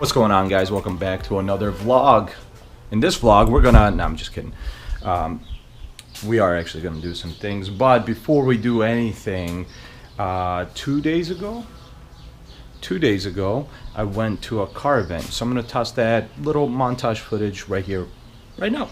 What's going on, guys? Welcome back to another vlog. In this vlog we're gonna, no, I'm just kidding. We are actually gonna do some things, but before we do anything, 2 days ago I went to a car event, so I'm gonna toss that little montage footage right here right now.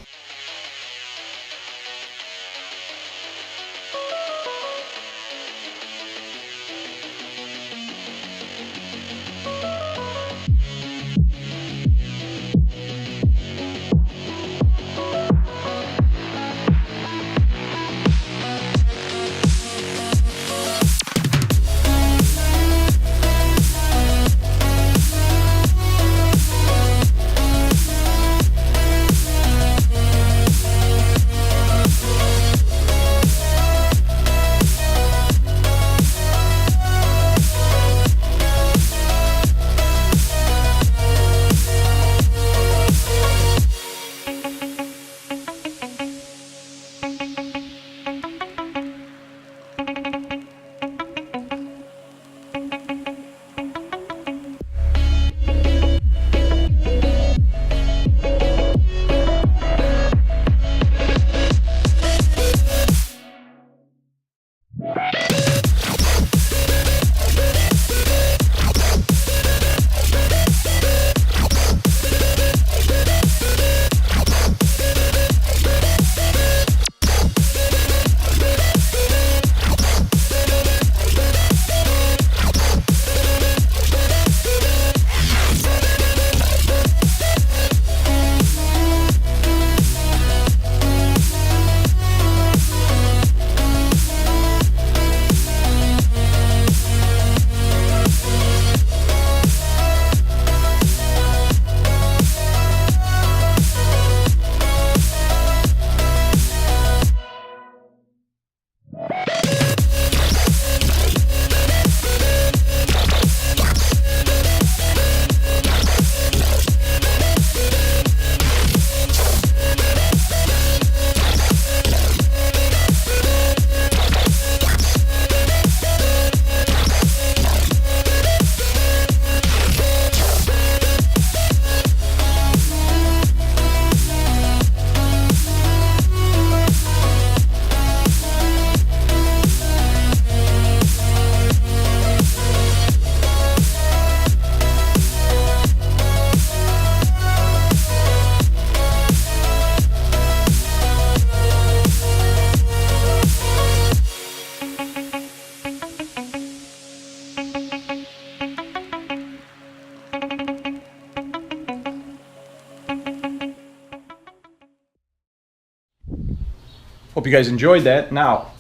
Hope you guys enjoyed that. Now,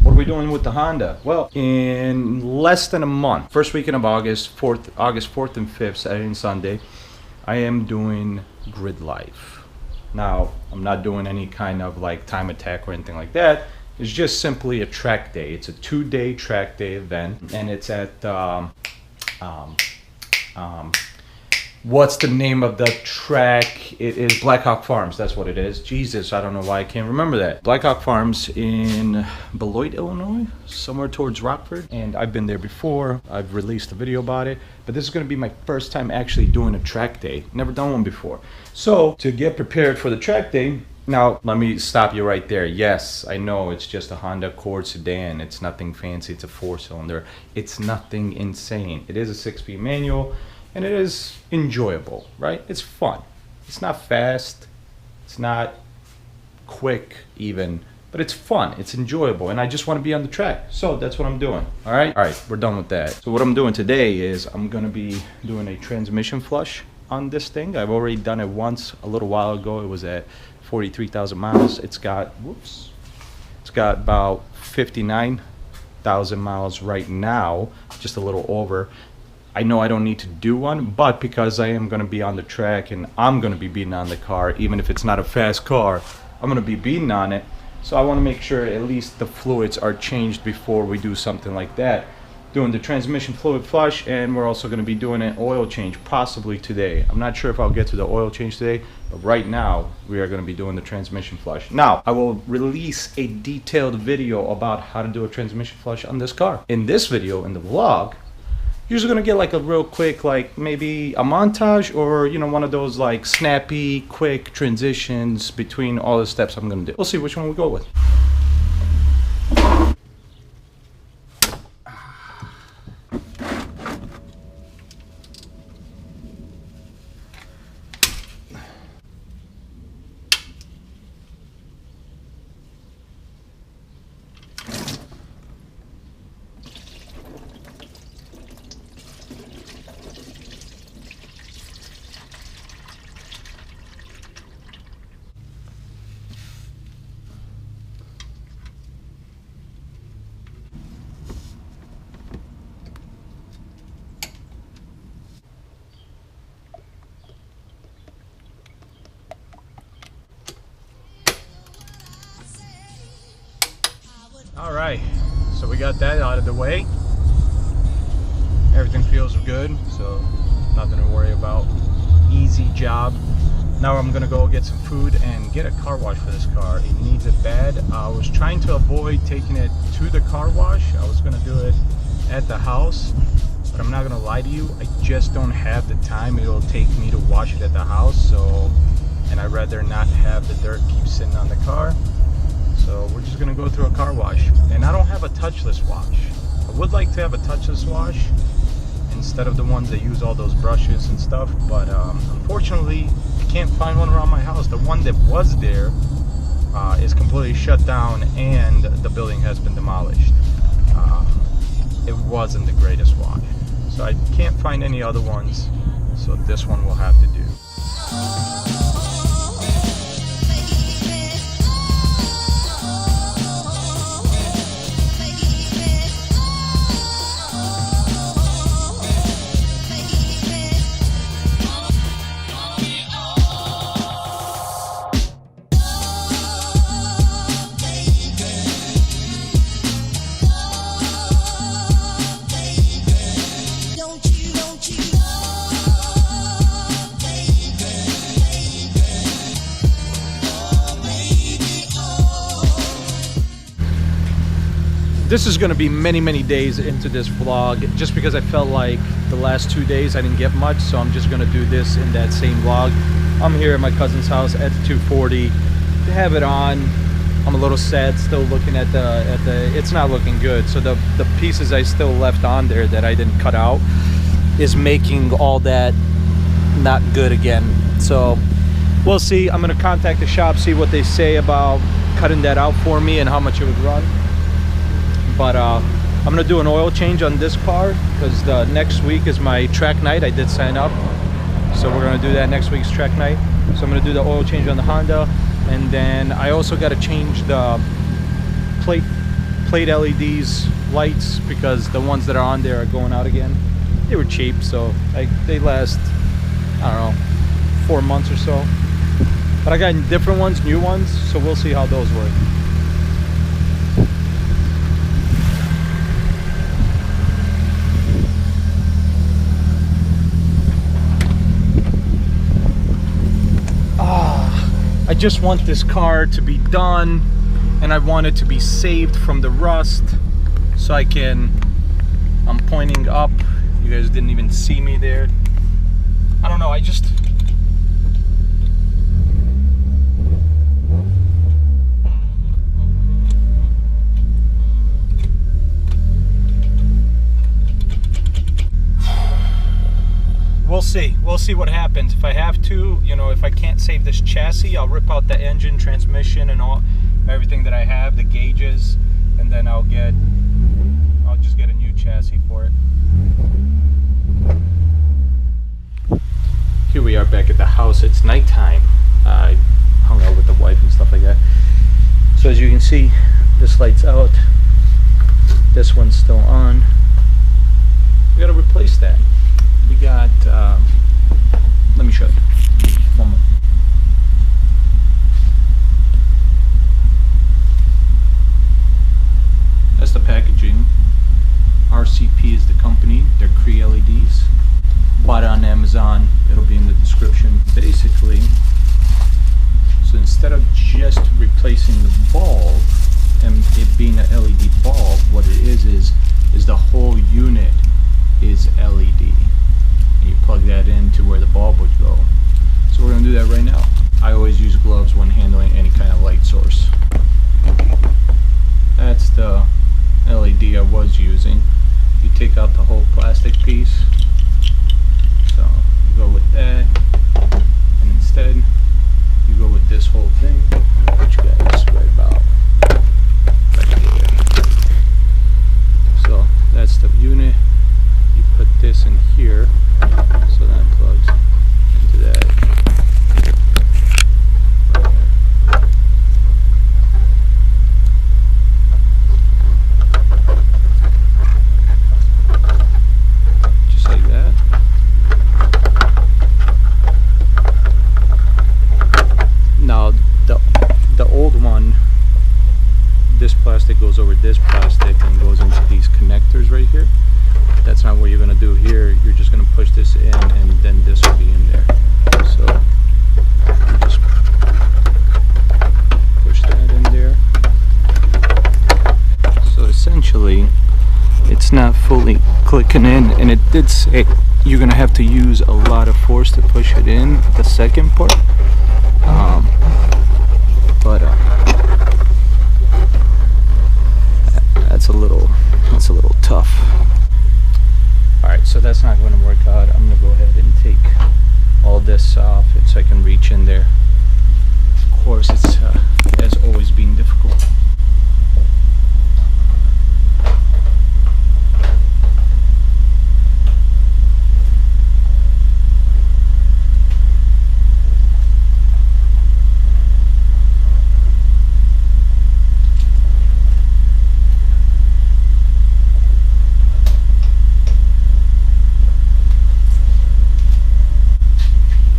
what are we doing with the Honda? Well, in less than a month, first weekend of August 4th and 5th, Saturday and Sunday, I am doing Grid Life. Now, I'm not doing any kind of like time attack or anything like that. It's just simply a track day. It's a 2-day track day event, and it's at what's the name of the track? It is Black Hawk Farms. That's what it is. Jesus, I don't know why I can't remember that. Black Hawk Farms in Beloit, Illinois, somewhere towards Rockford. And I've been there before. I've released a video about it. But this is going to be my first time actually doing a track day. Never done one before. So to get prepared for the track day, now let me stop you right there. Yes, I know it's just a Honda Accord sedan. It's nothing fancy. It's a 4-cylinder. It's nothing insane. It is a 6-speed manual. And it is enjoyable, right? It's fun. It's not fast. It's not quick even, but it's fun. It's enjoyable. And I just want to be on the track. So that's what I'm doing. All right. All right. We're done with that. So what I'm doing today is I'm going to be doing a transmission flush on this thing. I've already done it once a little while ago. It was at 43,000 miles. It's got about 59,000 miles right now, just a little over. I know I don't need to do one, but because I am going to be on the track and I'm going to be beating on the car, even if it's not a fast car, I'm going to be beating on it. So I want to make sure at least the fluids are changed before we do something like that. Doing the transmission fluid flush, and we're also going to be doing an oil change possibly today. I'm not sure if I'll get to the oil change today, but right now we are going to be doing the transmission flush. Now I will release a detailed video about how to do a transmission flush on this car. In this video, in the vlog, Usually gonna get like a real quick, like maybe a montage, or you know, one of those like snappy quick transitions between all the steps I'm gonna do. We'll see which one we go with. All right, so we got that out of the way. Everything feels good, so nothing to worry about. Easy job. Now I'm gonna go get some food and get a car wash for this car. It needs it bad. I was trying to avoid taking it to the car wash. I was gonna do it at the house, but I'm not gonna lie to you, I just don't have the time it'll take me to wash it at the house. So, and I'd rather not have the dirt keep sitting on the car. So we're just gonna go through a car wash. And I don't have a touchless wash. I would like to have a touchless wash instead of the ones that use all those brushes and stuff, but unfortunately I can't find one around my house. The one that was there is completely shut down and the building has been demolished. It wasn't the greatest wash, so I can't find any other ones, so this one will have to do. This is going to be many days into this vlog, just because I felt like the last 2 days I didn't get much, so I'm just going to do this in that same vlog. I'm here at my cousin's house at the 240 to have it on. I'm a little sad still looking at the it's not looking good, so the pieces I still left on there that I didn't cut out is making all that not good again. So we'll see. I'm going to contact the shop, see what they say about cutting that out for me and how much it would run. But I'm gonna do an oil change on this car because the next week is my track night. I did sign up, so we're gonna do that next week's track night. So I'm gonna do the oil change on the Honda, and then I also got to change the plate LEDs lights because the ones that are on there are going out again. They were cheap, so they last, I don't know, 4 months or so. But I got different ones, new ones, so we'll see how those work. I just want this car to be done, and I want it to be saved from the rust, so I can, I'm pointing up, you guys didn't even see me there. I don't know, I just, we'll see what happens. If I have to, you know, if I can't save this chassis, I'll rip out the engine, transmission, and everything that I have, the gauges, and then I'll just get a new chassis for it. Here we are back at the house. It's nighttime. I hung out with the wife and stuff like that. So as you can see, this light's out. This one's still on. We gotta replace that. We got, let me show you. One more. That's the packaging. RCP is the company. They're Cree LEDs. Bought it on Amazon. It'll be in the description. Basically, so instead of just replacing the bulb and it being an LED bulb, what it is the whole unit is LED. take out the whole plastic piece. So you go with that, and instead you go with this whole thing, which guys right about right there. So that's the unit. You put this in here, so that plugs into that. Just like that. Now the old one, this plastic goes over this plastic and goes into these connectors right here. That's not what you're going to do here. You're just going to push this in, and then this will be in there. So you just push that in there. So essentially it's not fully clicking in, and it did say you're going to have to use a lot of force to push it in, the second part. But that's a little tough. Alright, so that's not going to work out. I'm going to go ahead and take all this off so I can reach in there. Of course, it's has always been difficult.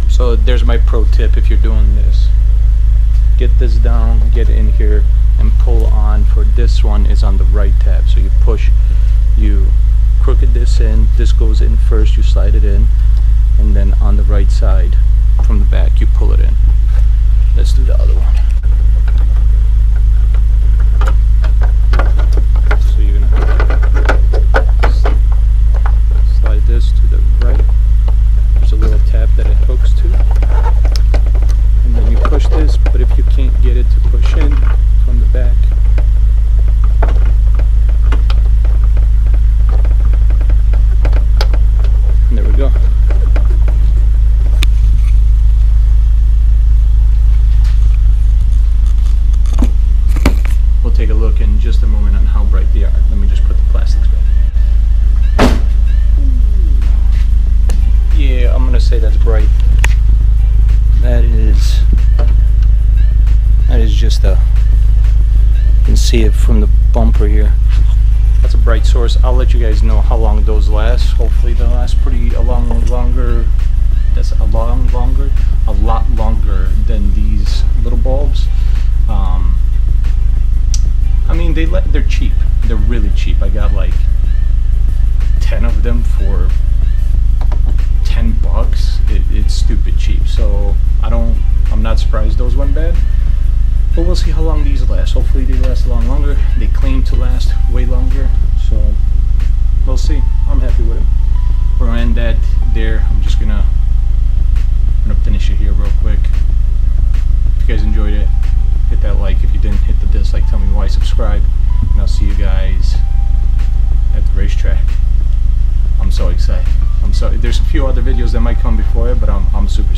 So there's my pro tip if you're doing this. Get this down, get in here, and pull on. For this one is on the right tab. So you push, you crooked this in, this goes in first, you slide it in, and then on the right side from the back you pull it in. Let's do the other one. So you're gonna slide this to the right. There's a little tab that it hooks to, and then you push this, but if you can't get it to push in from the back, and there we go. We'll take a look in just a moment on how bright they are. Let me just put the plastics back. Yeah, I'm gonna say that's bright. That is just a, you can see it from the bumper here. That's a bright source. I'll let you guys know how long those last. Hopefully they'll last a lot longer. That's a lot longer than these little bulbs. I mean, they're cheap. They're really cheap. I got like 10 of them for $10. It's stupid cheap, so I'm not surprised those went bad, but we'll see how long these last. Hopefully they last a lot longer. They claim to last way longer, so we'll see. I'm happy with it. We're gonna end that there. I'm gonna finish it here real quick. If you guys enjoyed it, hit that like. If you didn't, hit the dislike. Tell me why. Subscribe, and I'll see you guys at the racetrack. I'm so excited. There's a few other videos that might come before it, but I'm super